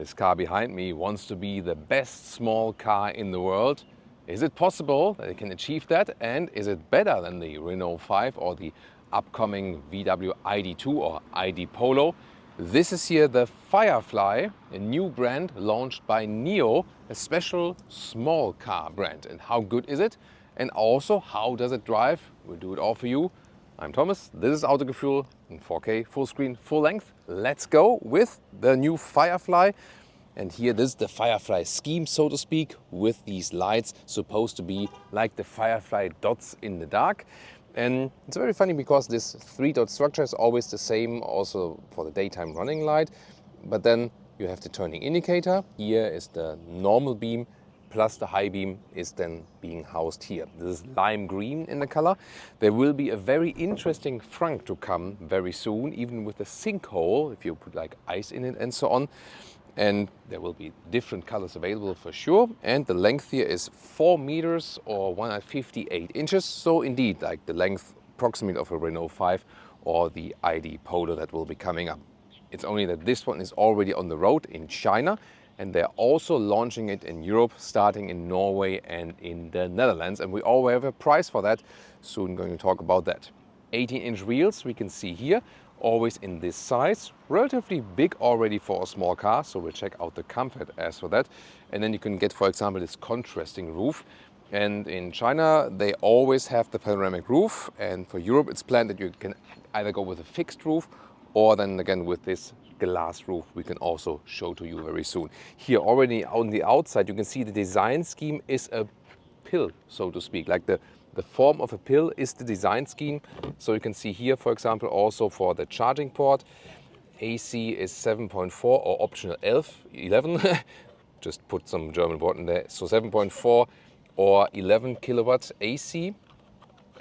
This car behind me wants to be the best small car in the world. Is it possible that it can achieve that? And is it better than the Renault 5 or the upcoming VW ID2 or ID Polo? This is here the Firefly, a new brand launched by Nio, a special small car brand. And how good is it? And also, how does it drive? We'll do it all for you. I'm Thomas, this is Autogefühl in 4K, full screen, full length. Let's go with the new Firefly. And here, this is the Firefly scheme, so to speak, with these lights supposed to be like the Firefly dots in the dark. And it's very funny because this 3-dot structure is always the same also for the daytime running light. But then you have the turning indicator. Here is the normal beam, plus the high beam is then being housed here. This is lime green in the color. There will be a very interesting frunk to come very soon, even with the sinkhole, if you put like ice in it and so on. And there will be different colors available for sure. And the length here is 4 meters or 158 inches. So indeed, like the length approximate of a Renault 5 or the ID Polo that will be coming up. It's only that this one is already on the road in China. And they're also launching it in Europe, starting in Norway and in the Netherlands. And we already have a price for that. Soon going to talk about that. 18-inch wheels we can see here, always in this size. Relatively big already for a small car, so we'll check out the comfort as for that. And then you can get, for example, this contrasting roof. And in China, they always have the panoramic roof. And for Europe, it's planned that you can either go with a fixed roof or then again with this glass roof we can also show to you very soon. Here already on the outside you can see the design scheme is a pill, so to speak, like the form of a pill is the design scheme. So you can see here, for example, also for the charging port, AC is 7.4 or optional 11. Just put some German word in there. So 7.4 or 11 kilowatts AC.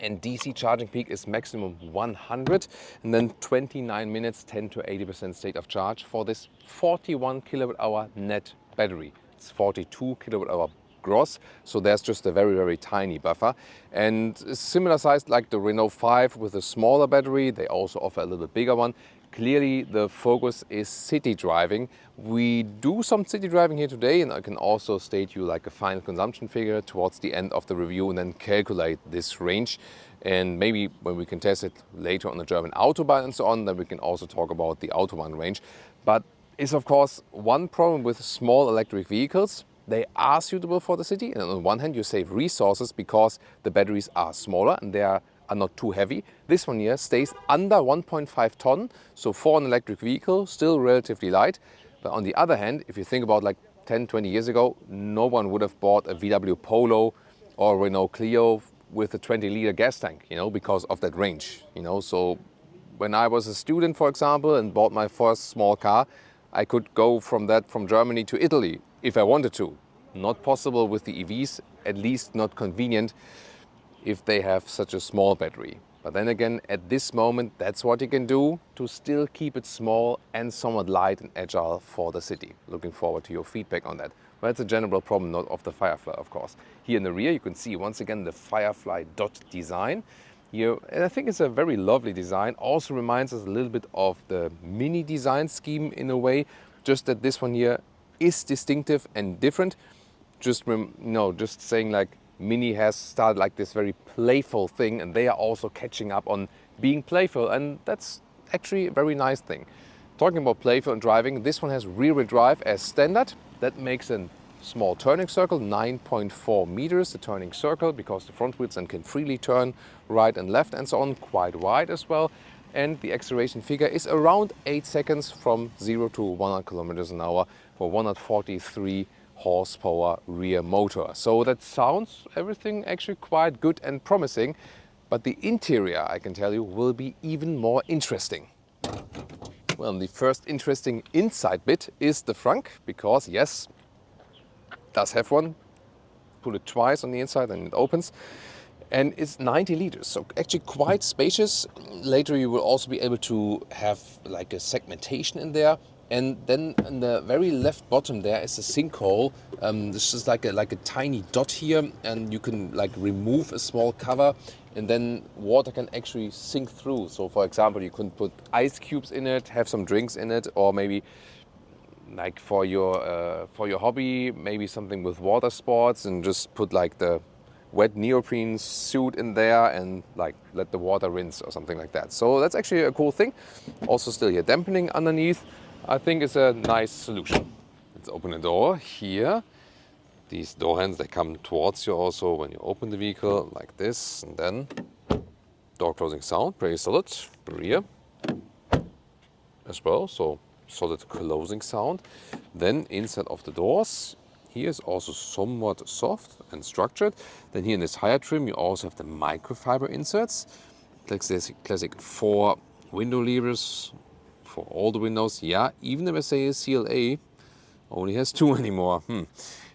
And DC charging peak is maximum 100, and then 29 minutes, 10 to 80% state of charge for this 41 kilowatt hour net battery. It's 42 kilowatt hour gross, so there's just a very, very tiny buffer. And similar size like the Renault 5 with a smaller battery. They also offer a little bit bigger one. Clearly the focus is city driving. We do some city driving here today, and I can also state you like a final consumption figure towards the end of the review and then calculate this range. And maybe when we can test it later on the German Autobahn and so on, then we can also talk about the Autobahn range. But it's of course one problem with small electric vehicles. They are suitable for the city, and on one hand you save resources because the batteries are smaller and they are not too heavy. This one here stays under 1.5 ton, so for an electric vehicle, still relatively light. But on the other hand, if you think about like 10, 20 years ago, no one would have bought a VW Polo or a Renault Clio with a 20-liter gas tank, because of that range, So when I was a student, for example, and bought my first small car, I could go from Germany to Italy if I wanted to. Not possible with the EVs, at least not convenient if they have such a small battery. But then again, at this moment, that's what you can do to still keep it small and somewhat light and agile for the city. Looking forward to your feedback on that. But it's a general problem, not of the Firefly, of course. Here in the rear, you can see once again the Firefly dot design. Here, and I think it's a very lovely design. Also reminds us a little bit of the Mini design scheme in a way, just that this one here is distinctive and different. Just saying like Mini has started like this very playful thing, and they are also catching up on being playful, and that's actually a very nice thing. Talking about playful and driving, this one has rear-wheel drive as standard. That makes a small turning circle, 9.4 meters, the turning circle, because the front wheels then can freely turn right and left and so on, quite wide as well. And the acceleration figure is around 8 seconds from 0 to 100 kilometers an hour for 143 horsepower rear motor. So that sounds everything actually quite good and promising, but the interior, I can tell you, will be even more interesting. Well, the first interesting inside bit is the frunk, because yes, it does have one. Pull it twice on the inside and it opens. And it's 90 liters, so actually quite spacious. Later you will also be able to have like a segmentation in there. And then in the very left bottom there is a sinkhole. This is like a tiny dot here, and you can like remove a small cover, and then water can actually sink through. So for example, you can put ice cubes in it, have some drinks in it, or maybe like for your hobby, maybe something with water sports, and just put like the wet neoprene suit in there and like let the water rinse or something like that. So that's actually a cool thing. Also still here dampening underneath. I think it's a nice solution. Let's open the door here. These door hands, they come towards you also when you open the vehicle like this, and then door closing sound, pretty solid. Rear as well, so solid closing sound. Then inside of the doors, here is also somewhat soft and structured. Then here in this higher trim, you also have the microfiber inserts. Classic 4 window levers for all the windows. Yeah, even the Mercedes CLA only has 2 anymore.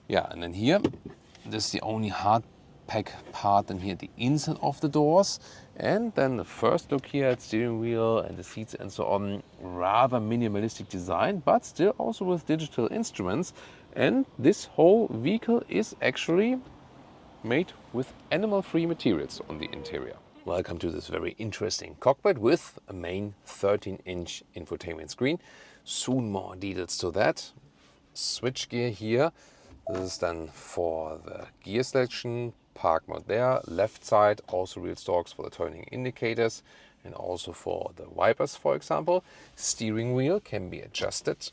Yeah, and then here, this is the only hard pack part in here, the inside of the doors. And then the first look here at steering wheel and the seats and so on, rather minimalistic design, but still also with digital instruments. And this whole vehicle is actually made with animal-free materials on the interior. Welcome to this very interesting cockpit with a main 13-inch infotainment screen. Soon more details to that. Switch gear here. This is then for the gear selection, park mode there, left side, also real stalks for the turning indicators and also for the wipers, for example. Steering wheel can be adjusted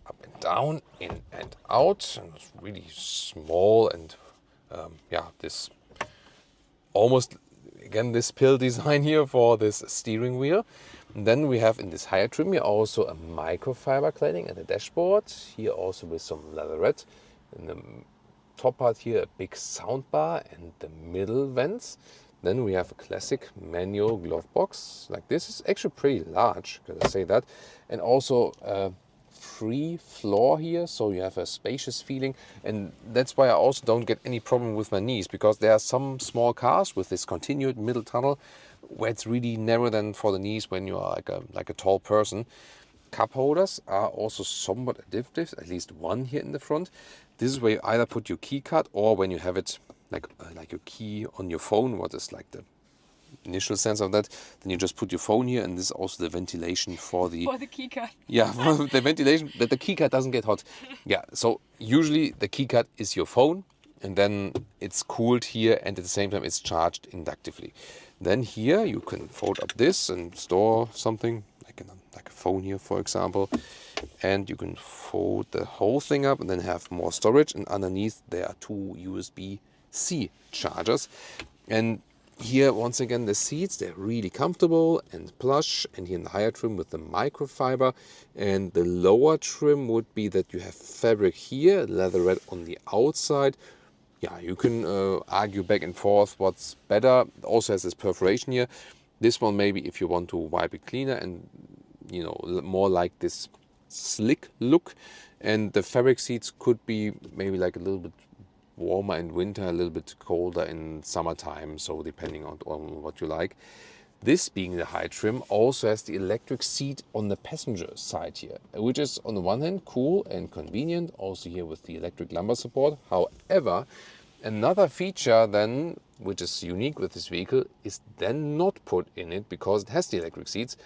up and down, in and out, and it's really small and yeah, this almost, again, this pill design here for this steering wheel. And then we have in this higher trim here also a microfiber cladding at the dashboard, here also with some leatherette. In the top part here, a big sound bar and the middle vents. Then we have a classic manual glove box like this. It's actually pretty large, gotta say that. And also a free floor here, so you have a spacious feeling. And that's why I also don't get any problem with my knees, because there are some small cars with this continued middle tunnel where it's really narrow than for the knees when you are like a tall person. Cup holders are also somewhat adaptive, at least one here in the front. This is where you either put your key card, or when you have it like your key on your phone, what is like the initial sense of that, then you just put your phone here, and this is also the ventilation for the key card. Yeah, for the ventilation, that the key card doesn't get hot. Yeah, so usually the key card is your phone, and then it's cooled here, and at the same time it's charged inductively. Then here you can fold up this and store something like a phone here, for example, and you can fold the whole thing up and then have more storage. And underneath there are 2 USB-C chargers. And here once again the seats, they're really comfortable and plush, and here in the higher trim with the microfiber, and the lower trim would be that you have fabric here, leatherette on the outside. Yeah, you can argue back and forth what's better. It also has this perforation here. This one maybe if you want to wipe it cleaner and, you know, more like this slick look. And the fabric seats could be maybe like a little bit warmer in winter, a little bit colder in summertime, so depending on what you like. This being the high trim also has the electric seat on the passenger side here, which is on the one hand cool and convenient, also here with the electric lumbar support. However, another feature then, which is unique with this vehicle, is then not put in it because it has the electric seats.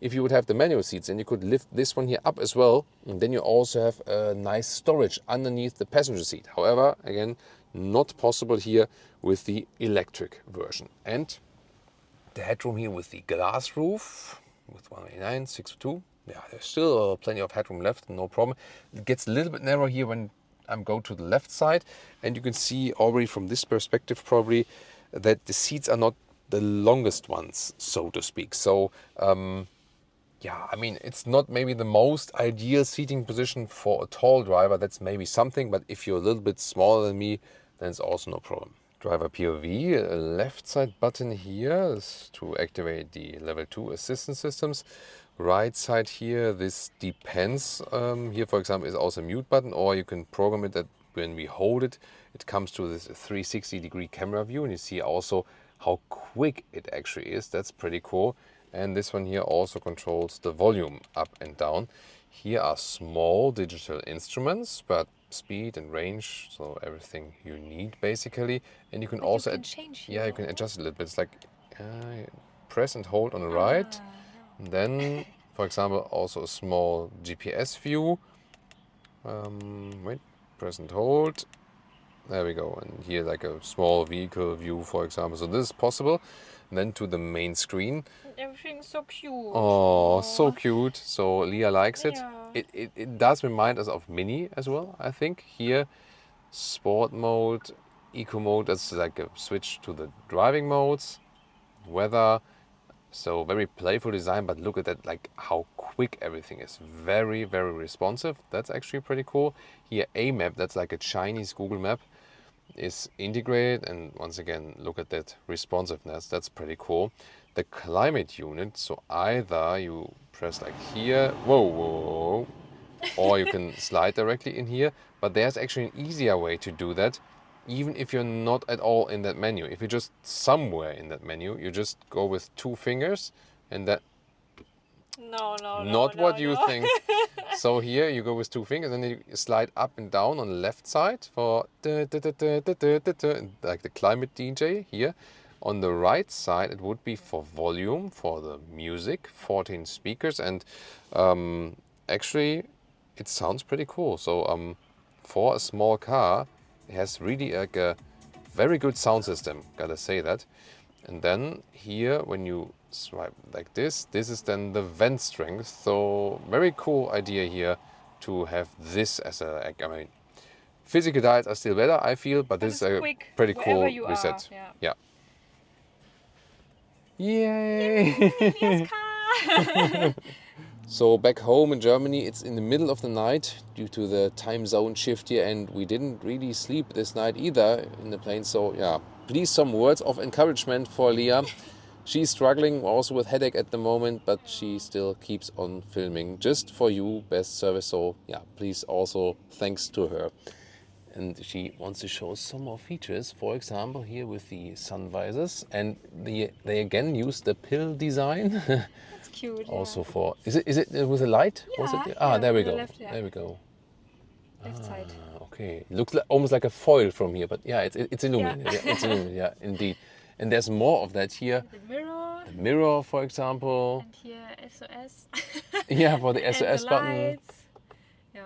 If you would have the manual seats, and you could lift this one here up as well, and then you also have a nice storage underneath the passenger seat. However, again, not possible here with the electric version. And the headroom here with the glass roof with 189, 6'2". Yeah, there's still plenty of headroom left, no problem. It gets a little bit narrow here when I go to the left side, and you can see already from this perspective probably that the seats are not the longest ones, so to speak. So yeah, I mean, it's not maybe the most ideal seating position for a tall driver. That's maybe something, but if you're a little bit smaller than me, then it's also no problem. Driver POV, a left side button here is to activate the level 2 assistance systems. Right side here, this depends. Here, for example, is also a mute button, or you can program it that when we hold it, it comes to this 360-degree camera view, and you see also how quick it actually is. That's pretty cool. And this one here also controls the volume up and down. Here are small digital instruments, but speed and range, so everything you need basically. And you can But also you can change you can adjust it a little bit. It's like press and hold on the right. And then, for example, also a small GPS view. Wait, press and hold. There we go. And here like a small vehicle view, for example. So this is possible. And then to the main screen. Everything's so cute. Oh, so cute. So Leah likes it. Yeah. It does remind us of Mini as well, I think. Here, sport mode, eco mode, that's like a switch to the driving modes. Weather. So very playful design, but look at that, like how quick everything is. Very, very responsive. That's actually pretty cool. Here, a map, that's like a Chinese Google map, is integrated. And once again, look at that responsiveness. That's pretty cool. The climate unit, so either you press like here, whoa, or you can slide directly in here. But there's actually an easier way to do that. Even if you're not at all in that menu, if you're just somewhere in that menu, you just go with 2 fingers and that. Not what you think. So here you go with 2 fingers and then you slide up and down on the left side for like the climate DJ here. On the right side it would be for volume, for the music, 14 speakers, and actually it sounds pretty cool. So for a small car, it has really like a very good sound system, gotta say that. And then here, when you swipe like this is then the vent strength. So very cool idea here to have this as a, I mean, physical dials are still better, I feel, but this is a pretty cool reset. Yeah. Yay! Yes, car. So back home in Germany, it's in the middle of the night due to the time zone shift here, and we didn't really sleep this night either in the plane. So yeah, please some words of encouragement for Leah. She's struggling also with headache at the moment, but she still keeps on filming just for you, best service. So yeah, please also thanks to her. And she wants to show some more features, for example, here with the sun visors. And they again use the pill design. That's cute. Also for, is it with a light? Yeah, Was it? yeah, There we on the go. left, yeah. There we go. Left side. Okay, looks like, almost like a foil from here, but yeah, it's illuminated. Yeah. Yeah, it's illuminated. Yeah, indeed. And there's more of that here. The Mirror, for example. And here SOS. Yeah, for the SOS and the button. lights. Yeah.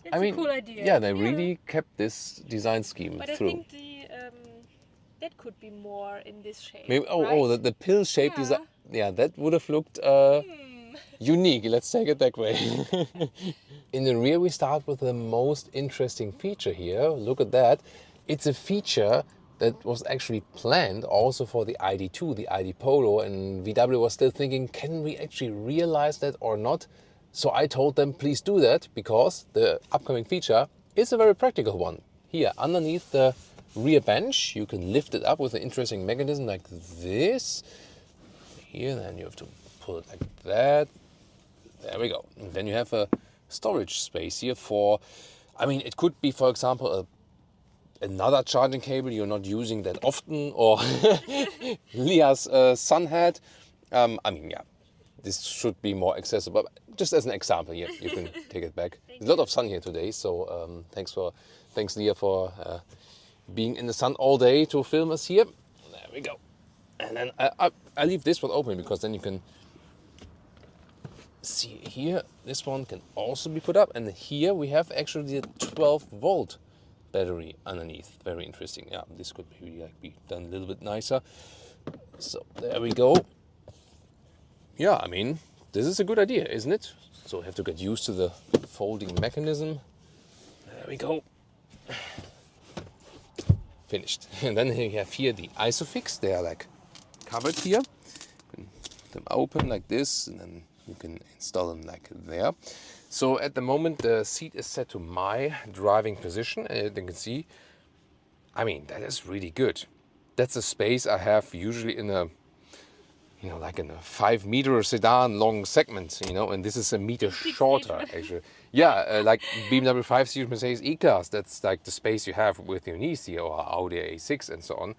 It's a cool idea. Yeah, they really kept this design scheme but through. I think that could be more in this shape. Maybe, right? the pill shape design. Yeah, that would have looked unique. Let's take it that way. In the rear, we start with the most interesting feature here. Look at that. It's a feature that was actually planned also for the ID2, the ID Polo, and VW was still thinking, can we actually realize that or not? So I told them, please do that, because the upcoming feature is a very practical one. Here, underneath the rear bench, you can lift it up with an interesting mechanism like this. Here, then you have to pull it like that. There we go. And then you have a storage space here for, I mean, it could be, for example, another charging cable you're not using that often, or Leah's sun hat. I mean, yeah, this should be more accessible. But just as an example here, you can take it back. There's a lot of sun here today, so thanks Leah for being in the sun all day to film us here. There we go. And then I leave this one open because then you can see here, this one can also be put up. And here we have actually the 12-volt battery underneath. Very interesting. Yeah, this could be done a little bit nicer. So there we go. Yeah, I mean, this is a good idea, isn't it? So we have to get used to the folding mechanism. There we go. Finished. And then you have here the Isofix. They are like covered here. You can put them open like this, and then you can install them like there. So at the moment the seat is set to my driving position, and you can see, I mean, that is really good. That's a space I have usually in a, like in a 5-meter sedan long segment, and this is a meter shorter actually. Yeah, like BMW 5 Series, Mercedes E-Class, that's like the space you have with your knees here, or Audi A6 and so on.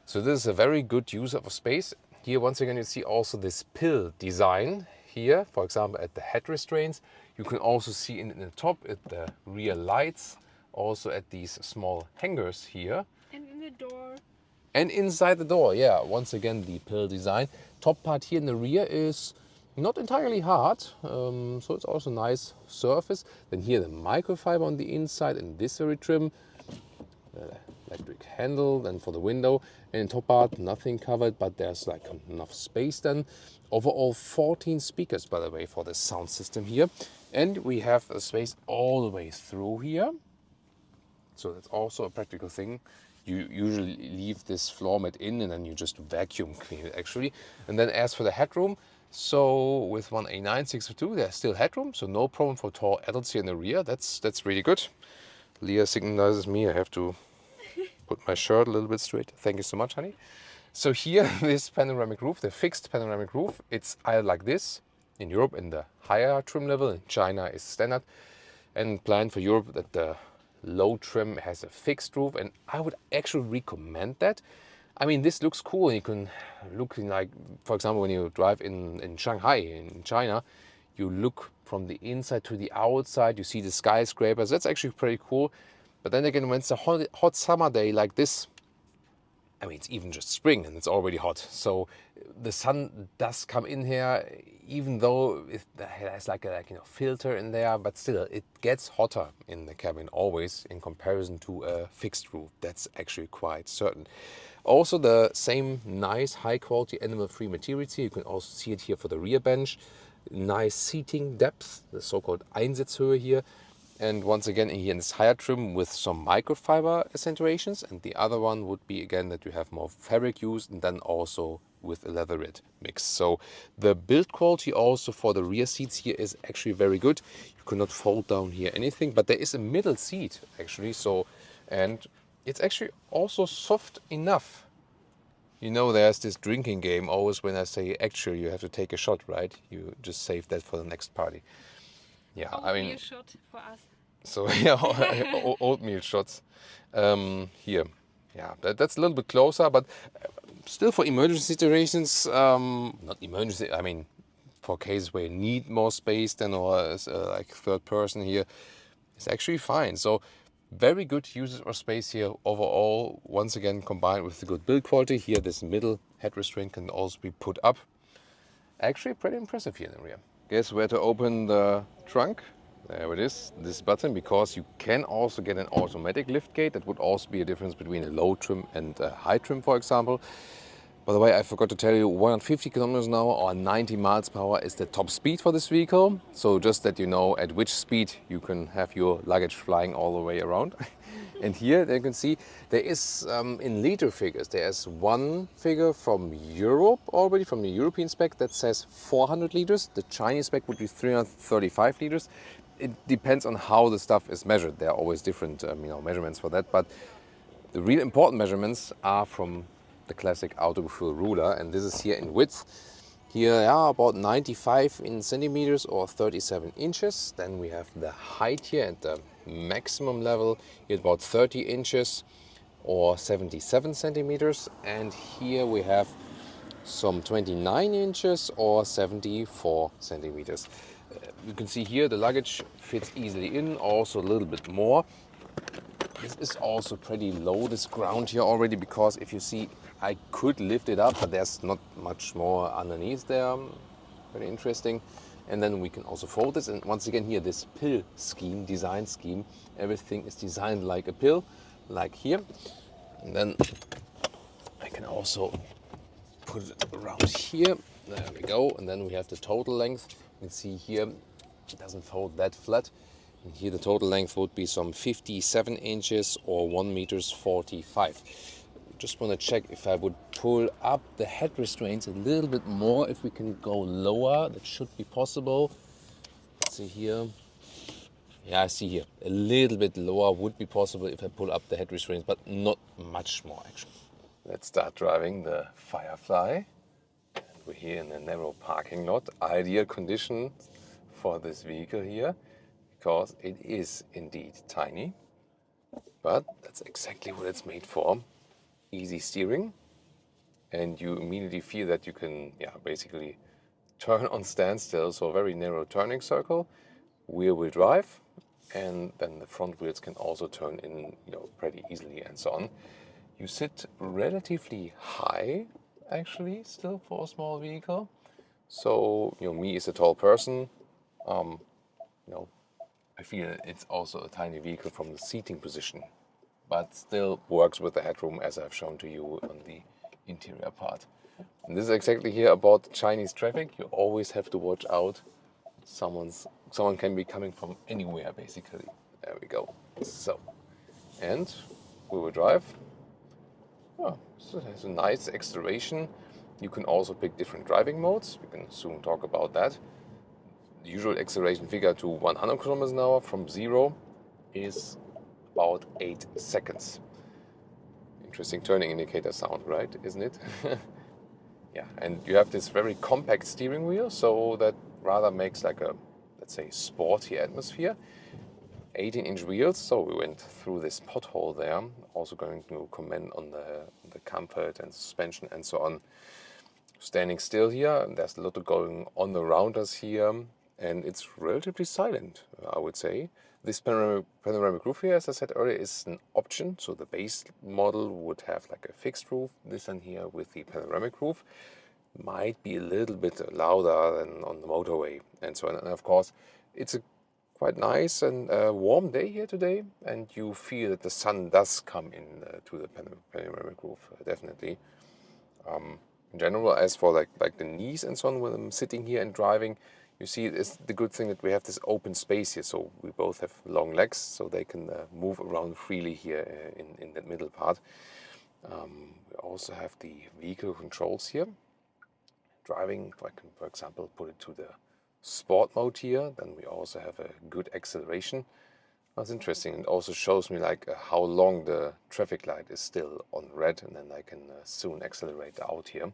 So this is a very good use of a space. Here once again you see also this pill design here, for example at the head restraints. You can also see in the top at the rear lights, also at these small hangers here. And in the door. And inside the door, yeah, once again the pill design. Top part here in the rear is not entirely hard, so it's also nice surface. Then here the microfiber on the inside and this very trim. The electric handle, then for the window, and in top part nothing covered, but there's like enough space then. Overall 14 speakers, by the way, for the sound system here, and we have a space all the way through here, so that's also a practical thing. You usually leave this floor mat in and then you just vacuum clean it actually. And then as for the headroom, so with 1A962 there's still headroom, so no problem for tall adults here in the rear. That's really good. Leah signalizes me I have to put my shirt a little bit straight. Thank you so much, honey. So here, this panoramic roof, the fixed panoramic roof, it's either like this in Europe in the higher trim level. In China is standard, and planned for Europe that the low trim has a fixed roof, and I would actually recommend that. I mean, this looks cool, and you can look in, like, for example, when you drive in Shanghai, in China, you look from the inside to the outside, you see the skyscrapers. That's actually pretty cool. But then again, when it's a hot summer day like this, I mean, it's even just spring and it's already hot. So the sun does come in here, even though it has like a filter in there, but still it gets hotter in the cabin always in comparison to a fixed roof. That's actually quite certain. Also the same nice high quality animal-free materials here. You can also see it here for the rear bench. Nice seating depth, the so-called Einsitzhöhe here. And once again here in this higher trim with some microfiber accentuations, and the other one would be again that you have more fabric used and then also with a leatherette mix. So the build quality also for the rear seats here is actually very good. You cannot fold down here anything, but there is a middle seat actually, so, and it's actually also soft enough. You know, there's this drinking game always when I say actually you have to take a shot, right? You just save that for the next party. Yeah, I mean, shot for us. So yeah, oatmeal shots here. Yeah, that's a little bit closer, but still for emergency situations, not emergency, I mean, for cases where you need more space than or like third person here, it's actually fine. So very good uses of space here overall. Once again, combined with the good build quality here, this middle head restraint can also be put up. Actually pretty impressive here in the rear. Guess where to open the trunk? There it is, this button, because you can also get an automatic lift gate. That would also be a difference between a low trim and a high trim, for example. By the way, I forgot to tell you, 150 kilometers an hour or 90 miles per hour is the top speed for this vehicle. So just that you know at which speed you can have your luggage flying all the way around. And here you can see there is in liter figures, there's one figure from Europe already, from the European spec, that says 400 liters. The Chinese spec would be 335 liters. It depends on how the stuff is measured. There are always different measurements for that, but the real important measurements are from the classic Autogefühl ruler, and this is here in width. Here, yeah, about 95 in centimeters or 37 inches. Then we have the height here at the maximum level, here about 30 inches or 77 centimeters. And here we have some 29 inches or 74 centimeters. You can see here the luggage fits easily in, also a little bit more. This is also pretty low, this ground here already, because if you see, I could lift it up, but there's not much more underneath there. Very interesting. And then we can also fold this. And once again here, this pill scheme, design scheme, everything is designed like a pill, like here. And then I can also put it around here. There we go. And then we have the total length. You can see here, it doesn't fold that flat. And here the total length would be some 57 inches or 1 meters 45. Just want to check if I would pull up the head restraints a little bit more, if we can go lower. That should be possible. Let's see here. Yeah, I see here. A little bit lower would be possible if I pull up the head restraints, but not much more actually. Let's start driving the Firefly. And we're here in a narrow parking lot. Ideal condition for this vehicle here, because it is indeed tiny, but that's exactly what it's made for. Easy steering, and you immediately feel that you can basically turn on standstill, so a very narrow turning circle, wheel drive, and then the front wheels can also turn in pretty easily and so on. You sit relatively high actually still for a small vehicle, So, me as a tall person, um, you know, I feel it's also a tiny vehicle from the seating position, but still works with the headroom as I've shown to you on the interior part. And this is exactly here about Chinese traffic. You always have to watch out. Someone can be coming from anywhere basically. There we go. So, and we will drive. Oh, so it has a nice acceleration. You can also pick different driving modes. We can soon talk about that. The usual acceleration figure to 100 kilometers an hour from 0 is about 8 seconds. Interesting turning indicator sound, right? Isn't it? Yeah, and you have this very compact steering wheel, so that rather makes like a, let's say, sporty atmosphere. 18-inch wheels, so we went through this pothole there. Also going to comment on the comfort and suspension and so on. Standing still here, there's a lot going on around us here, and it's relatively silent, I would say. This panoramic roof here, as I said earlier, is an option. So the base model would have like a fixed roof. This one here with the panoramic roof might be a little bit louder than on the motorway and so on. And of course, it's a quite nice and warm day here today, and you feel that the sun does come in to the panoramic roof, definitely. In general, as for like the knees and so on, when I'm sitting here and driving, you see it's the good thing that we have this open space here. So we both have long legs, so they can move around freely here in that middle part. We also have the vehicle controls here. Driving, I can, for example, put it to the sport mode here. Then we also have a good acceleration. That's interesting. It also shows me like how long the traffic light is still on red, and then I can soon accelerate out here.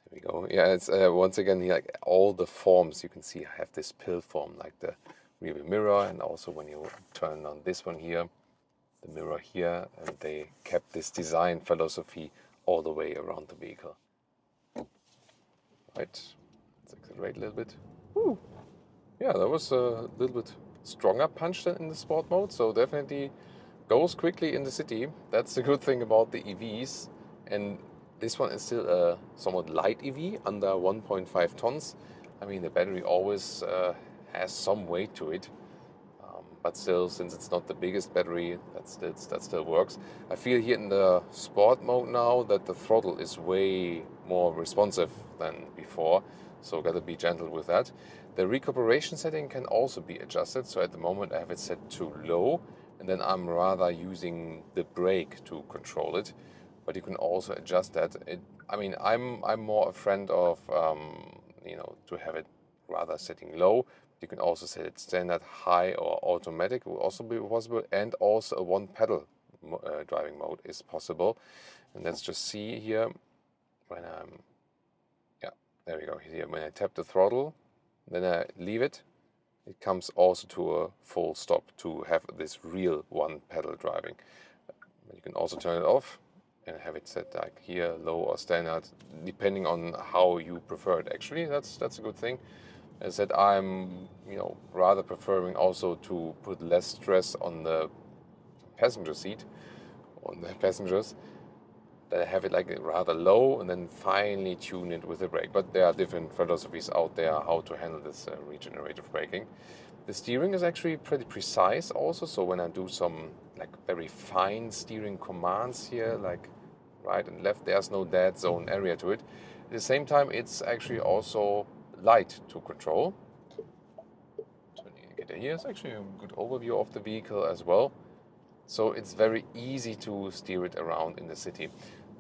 There we go. Yeah, it's once again here, like all the forms you can see have this pill form, like the rear view mirror, and also when you turn on this one here, the mirror here, and they kept this design philosophy all the way around the vehicle. Right, let's accelerate a little bit. Woo. Yeah, that was a little bit stronger punch than in the sport mode, so definitely goes quickly in the city. That's the good thing about the EVs. And this one is still a somewhat light EV, under 1.5 tons. I mean, the battery always has some weight to it, but still, since it's not the biggest battery, that still works. I feel here in the sport mode now that the throttle is way more responsive than before, so gotta be gentle with that. The recuperation setting can also be adjusted, so at the moment I have it set to low, and then I'm rather using the brake to control it, but you can also adjust that. I mean, I'm more a friend of to have it rather setting low. You can also set it standard, high, or automatic will also be possible, and also a one pedal driving mode is possible. And let's just see here when there we go. Here when I tap the throttle, then I leave it, it comes also to a full stop to have this real one pedal driving. You can also turn it off and have it set like here, low or standard, depending on how you prefer it. Actually, that's a good thing. As I said, I'm rather preferring also to put less stress on the passenger seat, on the passengers, that I have it like rather low and then finally tune it with the brake. But there are different philosophies out there how to handle this regenerative braking. The steering is actually pretty precise also, so when I do some like very fine steering commands here, like right and left, there's no dead zone area to it. At the same time, it's actually also light to control. Turn indicator here is actually a good overview of the vehicle as well. So it's very easy to steer it around in the city.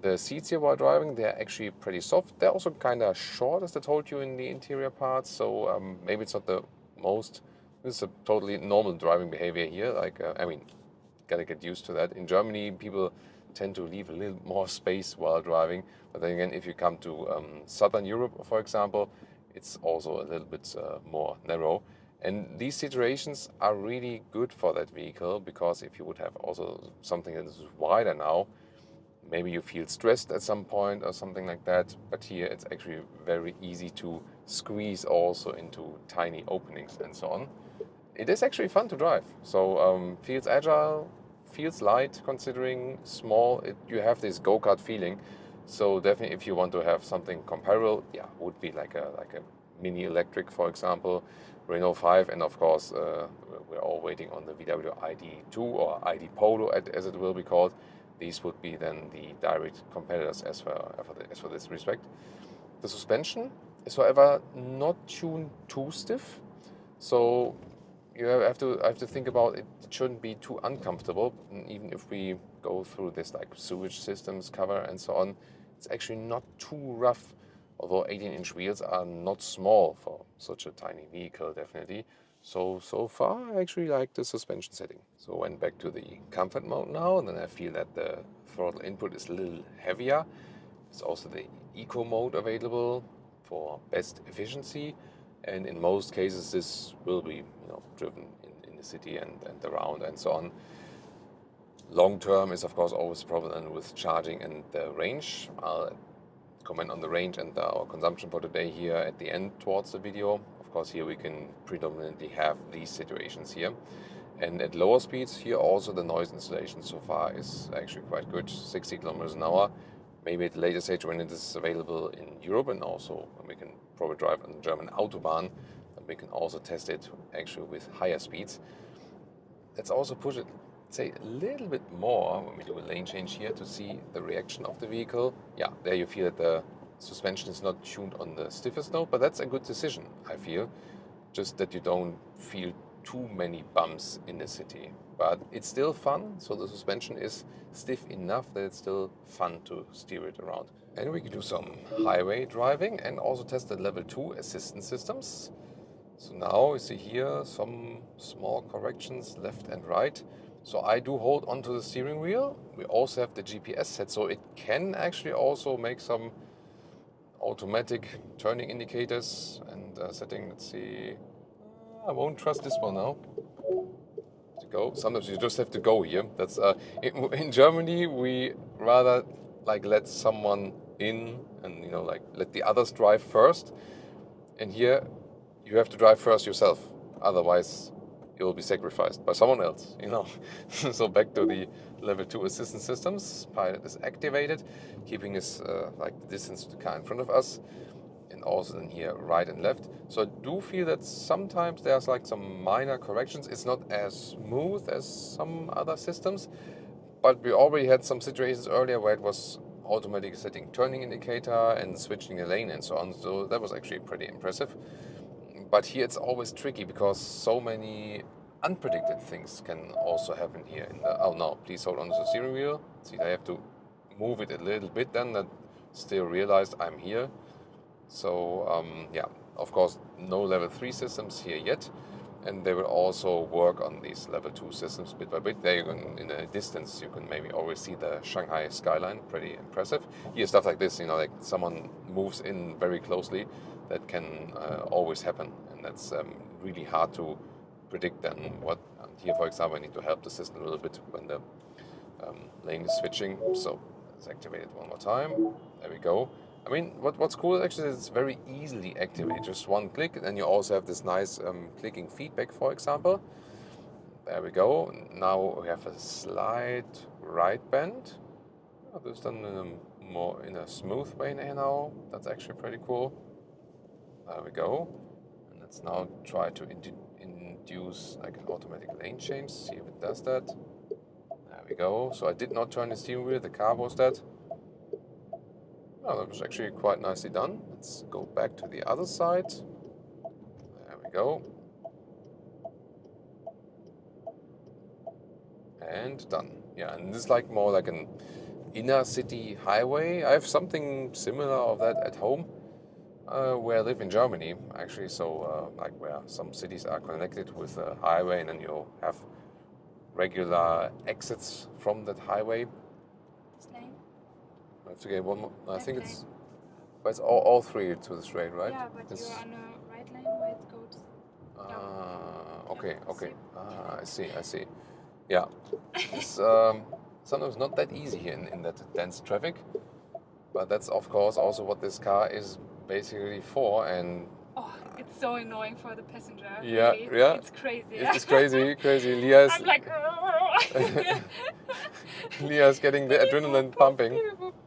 The seats here while driving, they're actually pretty soft. They're also kind of short, as I told you, in the interior parts. So maybe it's not the most. This is a totally normal driving behavior here. Like, gotta get used to that. In Germany, people tend to leave a little more space while driving. But then again, if you come to Southern Europe, for example, it's also a little bit more narrow. And these situations are really good for that vehicle, because if you would have also something that is wider now, maybe you feel stressed at some point or something like that. But here it's actually very easy to squeeze also into tiny openings and so on. It is actually fun to drive. So feels agile, feels light considering small. You have this go-kart feeling. So definitely, if you want to have something comparable, yeah, would be like a mini electric, for example, Renault 5, and of course we're all waiting on the VW ID2 or ID Polo, as it will be called. These would be then the direct competitors as for this respect. The suspension is, however, not tuned too stiff, so you have to think about it. It shouldn't be too uncomfortable. And even if we go through this like sewage systems cover and so on, it's actually not too rough. Although 18-inch wheels are not small for such a tiny vehicle, definitely. So far, I actually like the suspension setting. So went back to the comfort mode now, and then I feel that the throttle input is a little heavier. There's also the eco mode available for best efficiency, and in most cases this will be driven in the city and around and so on. Long term is of course always a problem with charging and the range. I'll comment on the range and our consumption for today here at the end towards the video. Of course, here we can predominantly have these situations here. And at lower speeds here also the noise insulation so far is actually quite good, 60 kilometers an hour. Maybe at a later stage when it is available in Europe, and also when we can probably drive on the German Autobahn, and we can also test it actually with higher speeds. Let's also push it, say, a little bit more when we do a lane change here to see the reaction of the vehicle. Yeah, there you feel that the suspension is not tuned on the stiffest note, but that's a good decision, I feel. Just that you don't feel too many bumps in the city. But it's still fun, so the suspension is stiff enough that it's still fun to steer it around. And we can do some highway driving and also test the level 2 assistance systems. So now you see here some small corrections left and right. So I do hold onto the steering wheel. We also have the GPS set, so it can actually also make some automatic turning indicators and setting. Let's see. I won't trust this one now. To go. Sometimes you just have to go here. That's in Germany we rather like let someone in and like let the others drive first. And here you have to drive first yourself. Otherwise you will be sacrificed by someone else, So back to the level 2 assistance systems. Pilot is activated, keeping us like the distance to the car in front of us, and also then here right and left. So I do feel that sometimes there's like some minor corrections. It's not as smooth as some other systems, but we already had some situations earlier where it was automatically setting turning indicator and switching the lane and so on. So that was actually pretty impressive. But here it's always tricky because so many unpredicted things can also happen here. Oh no, please hold on to the steering wheel. See, I have to move it a little bit then that still realized I'm here. So yeah, of course, no level 3 systems here yet. And they will also work on these level 2 systems bit by bit. There you can, in a distance, you can maybe always see the Shanghai skyline, pretty impressive. Here, stuff like this, like someone moves in very closely, that can always happen. And that's really hard to predict then what. And here, for example, I need to help the system a little bit when the lane is switching. So let's activate it one more time. There we go. I mean, what's cool actually is it's very easily activated. Just one click, and you also have this nice clicking feedback, for example. There we go. Now we have a slight right bend. Oh, this is done in a smooth way now. That's actually pretty cool. There we go. And let's now try to induce like an automatic lane change. See if it does that. There we go. So I did not turn the steering wheel. The car was that. Oh, that was actually quite nicely done. Let's go back to the other side. There we go. And done. Yeah, and this is like more like an inner city highway. I have something similar of that at home, where I live in Germany, actually. So like where some cities are connected with a highway, and then you have regular exits from that highway. I have to get one more. I think it's all three to the straight, right? Yeah, but you're on a right lane where it goes down. Okay. I see. Yeah. It's sometimes not that easy here in that dense traffic. But that's, of course, also what this car is basically for. And it's so annoying for the passenger. Yeah, really. yeah. It's crazy. It's crazy. Leah is... I'm like... Leah's getting the adrenaline pumping.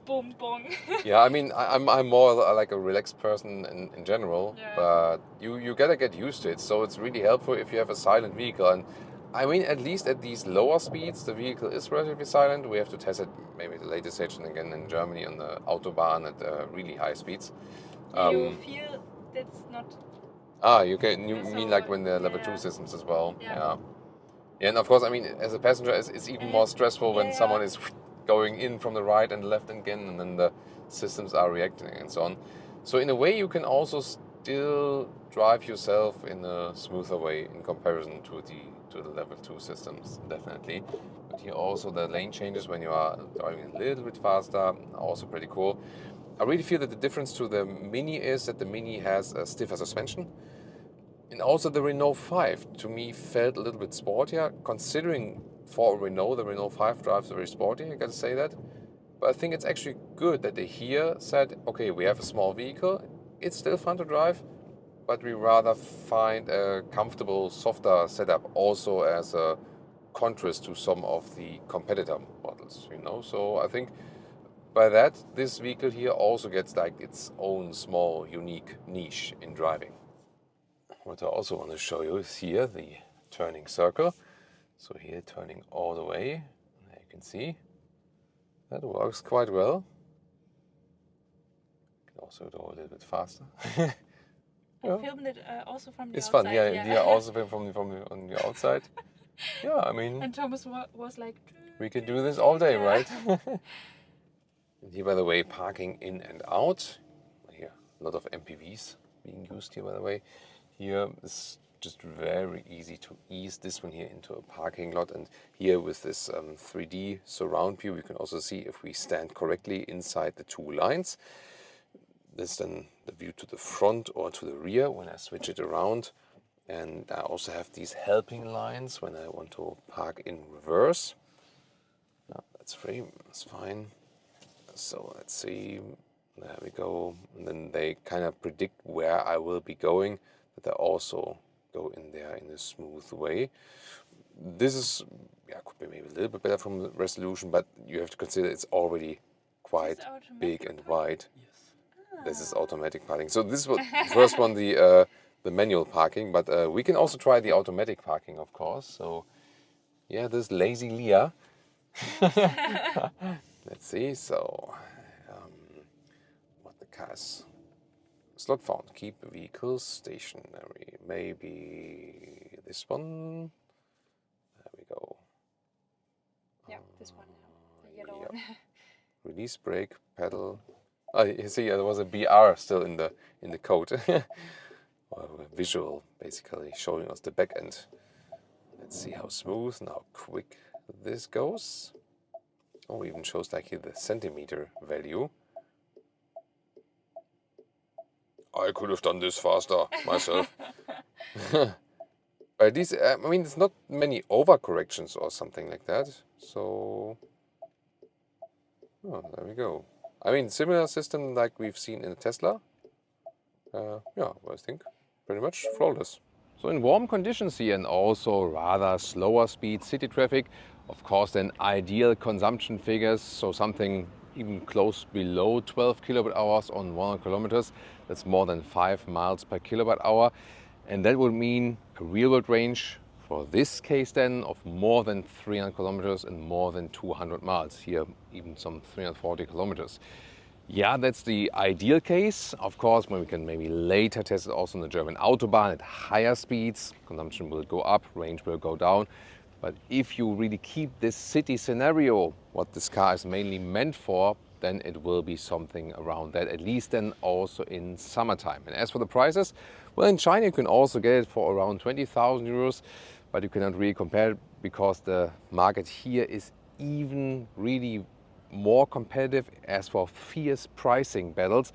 Boom, boom. Yeah, I mean, I'm more like a relaxed person in general, Yeah. but you gotta get used to it. So it's really helpful if you have a silent vehicle. And I mean, at least at these lower speeds, the vehicle is relatively silent. We have to test it maybe the latest station again in Germany on the Autobahn at really high speeds. You feel that's not. You mean like when the level 2 systems as well? Yeah. Yeah, and of course, I mean, as a passenger, it's even more stressful when someone is going in from the right and left again, and then the systems are reacting and so on. So in a way, you can also still drive yourself in a smoother way in comparison to the level 2 systems, definitely. But here also the lane changes when you are driving a little bit faster are also pretty cool. I really feel that the difference to the Mini is that the Mini has a stiffer suspension. And also the Renault 5, to me, felt a little bit sportier, considering for a Renault, the Renault 5 drives very sporty, I gotta say that. But I think it's actually good that they here said, okay, we have a small vehicle, it's still fun to drive, but we rather find a comfortable, softer setup also as a contrast to some of the competitor models, you know? So I think by that, this vehicle here also gets like its own small, unique niche in driving. What I also want to show you is here the turning circle. So here turning all the way, there you can see that works quite well. You can also go a little bit faster. I filmed it also from the it's outside. Fun, yeah. Also from on the outside. Yeah, I mean. And Thomas was like, we could do this all day, right? And here, by the way, parking in and out. Here, a lot of MPVs being used here, by the way. Here is just very easy to ease this one here into a parking lot. And here with this 3D surround view, we can also see if we stand correctly inside the two lines. This is then the view to the front or to the rear when I switch it around. And I also have these helping lines when I want to park in reverse. That's free, that's fine. So let's see, there we go. And then they kind of predict where I will be going, that they also go in there in a smooth way. This is, could be maybe a little bit better from the resolution, but you have to consider it's already quite big and wide. Yes. This is automatic parking. So this was the first one, the manual parking, but we can also try the automatic parking, of course. So yeah, this lazy Leah. Let's see. So what the cars. Slot found. Keep vehicles stationary. Maybe this one. There we go. yeah, this one, the yellow one. Release brake pedal. Oh, you see, there was a BR still in the code. Well, a visual, basically showing us the back end. Let's see how smooth and how quick this goes. Oh, even shows like here the centimeter value. I could have done this faster myself. But these, I mean, there's not many overcorrections or something like that. So, oh, there we go. I mean, similar system like we've seen in the Tesla. I think pretty much flawless. So in warm conditions here and also rather slower speed city traffic, of course then ideal consumption figures, so something even close below 12 kilowatt hours on 100 kilometers. That's more than 5 miles per kilowatt hour. And that would mean a real world range for this case then of more than 300 kilometers and more than 200 miles. Here even some 340 kilometers. Yeah, that's the ideal case. Of course, when we can maybe later test it also on the German Autobahn at higher speeds, consumption will go up, range will go down. But if you really keep this city scenario, what this car is mainly meant for, then it will be something around that, at least then also in summertime. And as for the prices, well, in China you can also get it for around 20,000 euros, but you cannot really compare it because the market here is even really more competitive as for fierce pricing battles.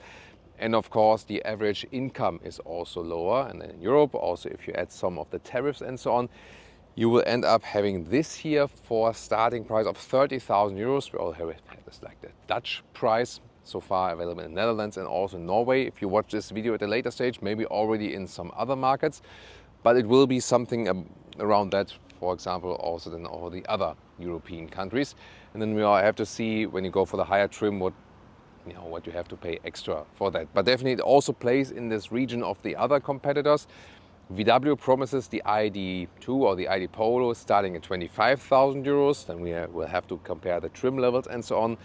And of course the average income is also lower, and then in Europe also if you add some of the tariffs and so on, you will end up having this here for a starting price of 30,000 euros. We all have this like the Dutch price so far available in the Netherlands and also in Norway. If you watch this video at a later stage, maybe already in some other markets, but it will be something around that, for example, also then all the other European countries. And then we all have to see when you go for the higher trim what you have to pay extra for that. But definitely it also plays in this region of the other competitors. VW promises the ID2 or the ID Polo starting at 25,000 euros. Then we will have to compare the trim levels and so on.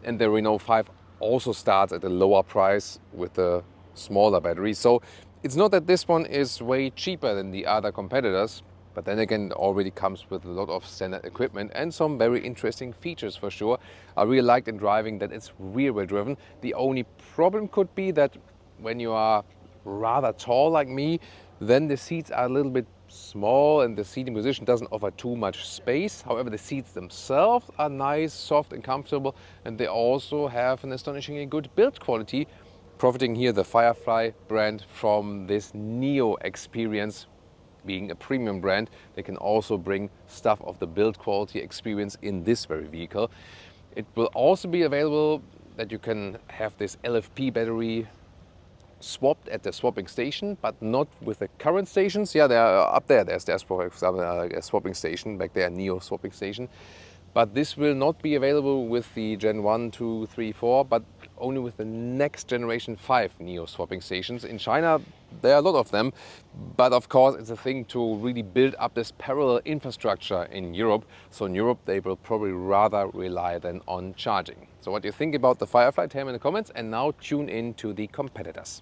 And the Renault 5 also starts at a lower price with a smaller battery. So it's not that this one is way cheaper than the other competitors, but then again, it already comes with a lot of standard equipment and some very interesting features for sure. I really liked in driving that it's rear-wheel driven. The only problem could be that when you are rather tall like me, then the seats are a little bit small and the seating position doesn't offer too much space. However, the seats themselves are nice, soft and comfortable, and they also have an astonishingly good build quality, profiting here the Firefly brand from this Nio experience. Being a premium brand, they can also bring stuff of the build quality experience in this very vehicle. It will also be available that you can have this LFP battery swapped at the swapping station, but not with the current stations. Yeah, they are up there. There's for example a swapping station back there, Nio swapping station. But this will not be available with the Gen 1, 2, 3, 4, but only with the next generation 5 Nio swapping stations. In China, there are a lot of them, but of course it's a thing to really build up this parallel infrastructure in Europe. So in Europe, they will probably rather rely then on charging. So what do you think about the Firefly? Tell me in the comments, and now tune in to the competitors.